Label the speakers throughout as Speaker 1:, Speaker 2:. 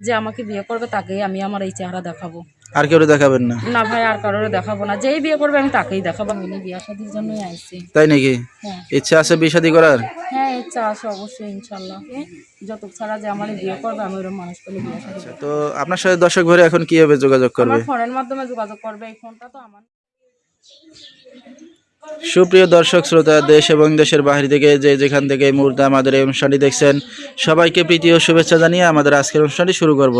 Speaker 1: যে আমাকে বিয়ে করবে তাকেই আমি আমার এই চেহারা দেখাবো।
Speaker 2: আর কেউ দেখাবেন না?
Speaker 1: না ভাই, আর কারোর দেখাবো না। যেই বিয়ে করবে আমি তাকেই দেখাবো। আমি বিয়ে শাদীর জন্যই আইছি।
Speaker 2: তাই নাকি?
Speaker 1: হ্যাঁ।
Speaker 2: ইচ্ছা আছে বিয়ে শাদী করার?
Speaker 1: হ্যাঁ, ইচ্ছা আছে অবশ্যই, ইনশাল্লাহ। যতক ছাড়া যে আমার বিয়ে করবে আমি ওরকম মানুষ পেলে বিয়ে শাদী করব।
Speaker 2: তো আপনার সাথে দর্শক ভাইরা এখন কিভাবে যোগাযোগ করবে?
Speaker 1: আমার ফোনের মাধ্যমে যোগাযোগ করবে। এই ফোনটা তো আমার।
Speaker 2: সুপ্রিয় দর্শক শ্রোতা, দেশ এবং দেশের বাহির থেকে যে যেখান থেকে এই মুহূর্তে আমাদের এই অনুষ্ঠানটি দেখছেন, সবাইকে প্রীতি ও শুভেচ্ছা জানিয়ে আমাদের আজকের অনুষ্ঠানটি শুরু করব।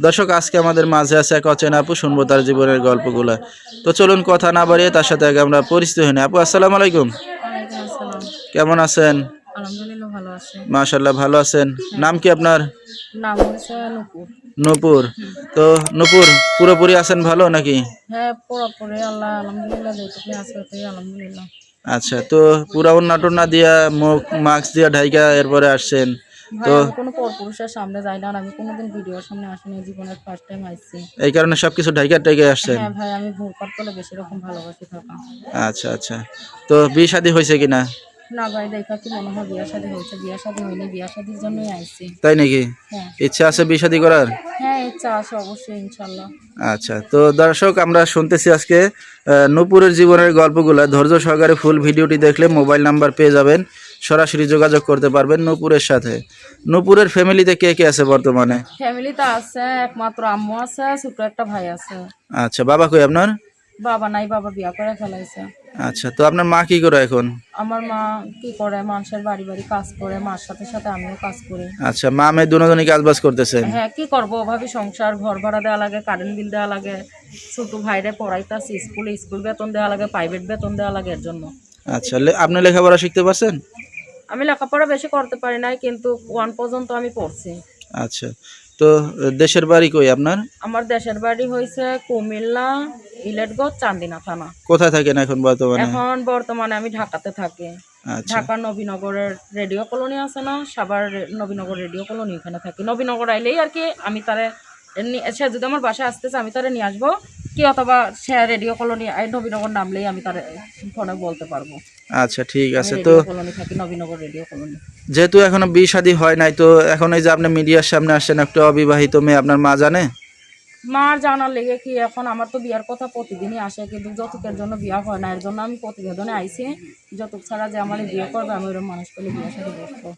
Speaker 2: দর্শক, আজকে আমাদের মাঝে আছে এক অচেনা আপু, শুনবো তার জীবনের গল্পগুলা। তো চলুন কথা না বাড়িয়ে তার সাথে আগে আমরা পরিচিত হই না। আপু, আসসালামু আলাইকুম।
Speaker 1: ওয়ালাইকুম আসসালাম।
Speaker 2: কেমন আছেন?
Speaker 1: আলহামদুলিল্লাহ, ভালো আছে।
Speaker 2: মাশাআল্লাহ, ভালো আছেন। নাম কি আপনার?
Speaker 1: নাম হচ্ছে নূপুর।
Speaker 2: নূপুর। তো নূপুর, পুরোপুরি আছেন ভালো নাকি?
Speaker 1: হ্যাঁ, পুরোপুরি আল্লাহ আলহামদুলিল্লাহ যেটুকু আছে ওটাই আলহামদুলিল্লাহ।
Speaker 2: আচ্ছা, তো পুরা উন্নাটনা দিয়া মুখ মাস্ক দিয়া ঢাইকা এরপরে আসছেন
Speaker 1: ভাই,
Speaker 2: তো?
Speaker 1: আমি কোনো পরপুরুষের সামনে যাই না, আর আমি কোনোদিন ভিডিওর সামনে আসিনি, জীবনের ফার্স্ট টাইম আসছি।
Speaker 2: এই কারণে সবকিছু ঢাইকা টাইকা আসছেন?
Speaker 1: হ্যাঁ ভাই, আমি ভোরপাট করলে বেশি রকম ভালোবাসি থাকা।
Speaker 2: আচ্ছা আচ্ছা, তো বিয়ে শাদী হয়েছে কিনা?
Speaker 1: না ভাই, দেখা কি মনে হয় বিয়ে শাদী হয়েছে? বিয়ে শাদী হয়নি, বিয়ে শাদীর জন্যই আইছি।
Speaker 2: তাই নাকি?
Speaker 1: হ্যাঁ।
Speaker 2: ইচ্ছা আছে বিয়ে শাদী করার?
Speaker 1: হ্যাঁ, ইচ্ছা আছে অবশ্যই, ইনশাল্লাহ।
Speaker 2: আচ্ছা, তো দর্শক, আমরা শুনতেছি আজকে নূপুরের জীবনের গল্পগুলা। ধৈর্য সহকারে ফুল ভিডিওটি দেখলে মোবাইল নাম্বার পেয়ে যাবেন, সরাসরি যোগাযোগ করতে পারবেন নূপুরের সাথে। নূপুরের ফ্যামিলিতে কে কে আছে বর্তমানে?
Speaker 1: ফ্যামিলিতে আছে একমাত্র আম্মু আছে, ছোট একটা ভাই আছে।
Speaker 2: আচ্ছা, বাবা কই আপনার?
Speaker 1: বাবা নাই, বাবা বিয়া করে ফেলাইছে।
Speaker 2: আচ্ছা, তো আপনার মা কি করে এখন?
Speaker 1: আমার মা কি করে, মানুষের বাড়ি বাড়ি কাজ করে, মার সাথে সাথে আমিও কাজ করি।
Speaker 2: আচ্ছা, মা মেয়ে দুজনই কাজবাজ করতেছেন?
Speaker 1: হ্যাঁ, কি করবো, অভাবী সংসার, ঘর ভাড়া দেওয়া লাগে, কারেন্ট বিল দেওয়া লাগে, ছোট ভাইরে পড়াইতেছি স্কুলে, স্কুল বেতন দেওয়া লাগে, প্রাইভেট বেতন দেওয়া লাগে, এর জন্য।
Speaker 2: আচ্ছা, আপনি লেখাপড়া শিখতে পারছেন?
Speaker 1: আমি লেখাপড়া বেশি করতে পারি নাই, কিন্তু 1 পর্যন্ত আমি পড়ছি।
Speaker 2: আচ্ছা, তো দেশের বাড়ি কই আপনার?
Speaker 1: আমার দেশের বাড়ি হয়েছে কুমিল্লা, ইলেটগঞ্জ, চান্দিনা থানা।
Speaker 2: কোথায় থাকেন এখন বর্তমানে?
Speaker 1: এখন বর্তমানে আমি ঢাকাতে থাকি।
Speaker 2: আচ্ছা
Speaker 1: ঢাকা নবীনগরের রেডিও কলোনি আছে না, সাভার নবীনগর রেডিও কলোনি, ওখানে থাকি। নবীনগর আইলেই আর কি আমি তারে সে যদি আমার বাসায় আসতেছে আমি তারে নিয়ে আসবো, কি অথবা সে রেডিও কলোনি নবীনগর নামলেই আমি তারে ফোনে বলতে পারবো।
Speaker 2: আচ্ছা, ঠিক আছে। তো
Speaker 1: রেডিও কলোনি থাকি, নবীনগর রেডিও কলোনি।
Speaker 2: যেহেতু এখনো বিয়ে শাদী হয় নাই, তো এখন এই যে আপনি মিডিয়ার সামনে আসছেন, একটা অবিবাহিত মেয়ে, আপনার মা জানে?
Speaker 1: মার জানার লেগে কি, এখন আমার তো বিয়ার কথা প্রতিদিনই আসে, কিন্তু যৌতুকের জন্য বিয়া হয় না, এর জন্য আমি প্রতিবেদনে আইছি। যৌতুক ছাড়া যে আমার বিয়ে করবে আমি ওরকম মানুষ পেলে বিয়ে সাথে বসবো।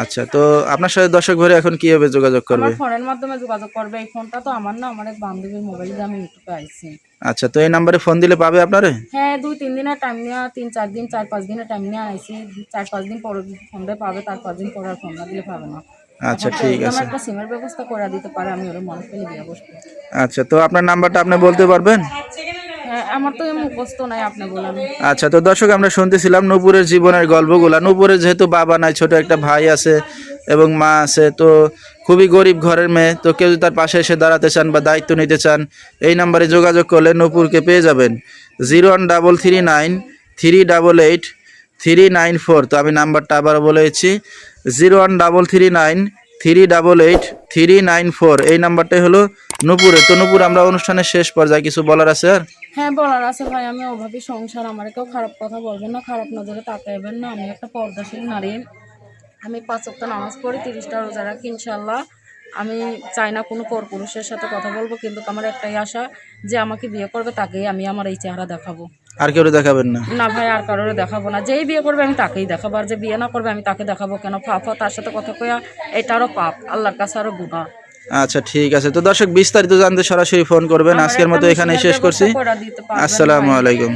Speaker 2: আচ্ছা, তো আপনার সাথে দর্শক ভাইরা এখন কিভাবে যোগাযোগ করবে?
Speaker 1: আমার ফোনের মাধ্যমে যোগাযোগ করবে। এই ফোনটা তো আমার না, আমার এক বান্ধবীর মোবাইল দিয়ে আমি ইউটিউবে আইছি।
Speaker 2: আচ্ছা, তো এই নাম্বারে ফোন দিলে পাবে আপনারে?
Speaker 1: হ্যাঁ, 2-3 দিনের টাইম নিয়ে, 3-4 দিন, 4-5 দিনের টাইম নিয়ে আইছি। 4-5 দিন পরে ফোন দিয়ে পাবে, তার 5 দিন পরে আর ফোন না দিলে পাবে না।
Speaker 2: আচ্ছা, ঠিক আছে।
Speaker 1: একটা সিমের ব্যবস্থা করে দিতে পারে, আমি ওর মানুষ পেলে বিয়ে বসবো।
Speaker 2: আচ্ছা, তো আপনার নাম্বারটা আপনি বলতে পারবেন?
Speaker 1: হ্যাঁ, আমার তো মুখস্থ নাই, আপনি বলেন।
Speaker 2: আচ্ছা, তো দর্শক, আমরা শুনতেছিলাম নূপুরের জীবনের গল্পগুলা। নূপুরের যেহেতু বাবা নাই, ছোট একটা ভাই আছে এবং মা আছে, তো খুবই গরিব ঘরের মেয়ে। তো কেউ যদি তার পাশে এসে দাঁড়াতে চান বা দায়িত্ব নিতে চান, এই নাম্বারে যোগাযোগ করলে নূপুরকে পেয়ে যাবেন। 01339 388 394। তো আমি নাম্বারটা আবার বলে দিচ্ছি, 01339 388 394। এই নাম্বারটাই হলো নূপুরের। তো নূপুর, আমরা অনুষ্ঠানের শেষ পর্যায়ে কিছু বলার আছে আর?
Speaker 1: হ্যাঁ, বলার আছে ভাই। আমি অভাবী সংসার, আমার কেউ খারাপ কথা বলবেন না, খারাপ নজরে তাকাইবেন না। আমি একটা পর্দাশীল নারী। আমি 5 ওয়াক্ত নামাজ পড়ি, 30টা রোজা রাখি, ইনশাল্লাহ। আমি চাই না কোনো পরপুরুষের সাথে কথা বলবো, কিন্তু আমার একটাই আশা, যে আমাকে বিয়ে করবে তাকেই আমি আমার এই চেহারা দেখাবো।
Speaker 2: আর কেউ দেখাবেন না?
Speaker 1: না ভাই, আর কারোর দেখাবো না। যেই বিয়ে করবে আমি তাকেই দেখাবো, আর যে বিয়ে না করবে আমি তাকে দেখাবো কেন? পাপ, তার সাথে কথা কয়া এটারও পাপ, আল্লাহর কাছে আরো গুনাহ।
Speaker 2: আচ্ছা, ঠিক আছে। তো দর্শক, বিস্তারিত জানতে সরাসরি ফোন করবেন। আজকের মতো এখানেই শেষ করছি। আসসালামু আলাইকুম।